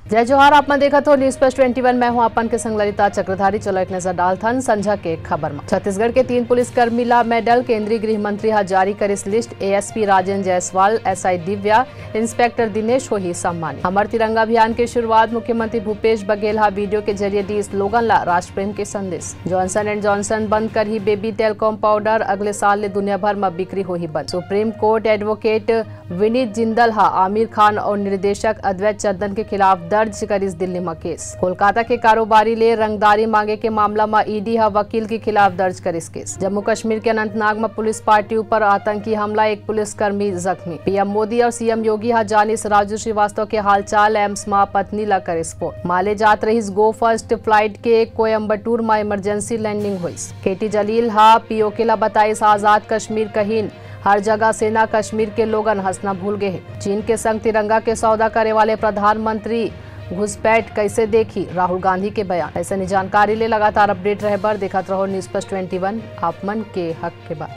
जय जोहार। आप में देखा तो न्यूज प्लस 21 मैं हूं आपन के संग ललिता चक्रधारी। चलो एक नजर डालथन संझा के खबर में। छत्तीसगढ़ के 3 पुलिसकर्मी ला मेडल केंद्रीय गृह मंत्री हा जारी करिस list. ASP Rajendra Jaiswal, SI Divya, inspector Dinesh हो ही सम्मानित। हमर तिरंगा अभियान के शुरुआत मुख्यमंत्री भूपेश बघेल हा वीडियो के जरिए दी स्लोगन ला राष्ट्र प्रेम के संदेश। जॉनसन एंड जॉनसन बंद कर ही बेबी टेलकॉम पाउडर, अगले साल ले दुनिया भर में बिक्री हो ही बंद। Supreme court advocate Vineet Jindal हा आमिर खान और निर्देशक अद्वैत चंदन के खिलाफ दर्ज करिस दिल्ली में केस। कोलकाता के कारोबारी ले रंगदारी मांगे के मामला में ईडी हा वकील के खिलाफ दर्ज करिस केस। जम्मू कश्मीर के अनंतनाग में पुलिस पार्टी ऊपर आतंकी हमला, एक पुलिसकर्मी जख्मी। पीएम मोदी और सीएम योगी हा जानिस राजू श्रीवास्तव के हालचाल, एम्स में पत्नी ला करिस फोन। माले जात रहीस गो फर्स्ट फ्लाइट के कोयम्बटूर में इमरजेंसी लैंडिंग हुईस। केटी जलील हा पीओके ला बताइस आजाद कश्मीर कहीन, हर जगह सेना कश्मीर के लोगन हंसना भूल गए। चीन के संग तिरंगा के सौदा करे वाले प्रधानमंत्री घुसपैठ कैसे देखी, राहुल गांधी के बयान। ऐसे जानकारी ले लगातार अपडेट रहे बर देखत रहो न्यूज प्लस 21 आप मन के हक के बाद।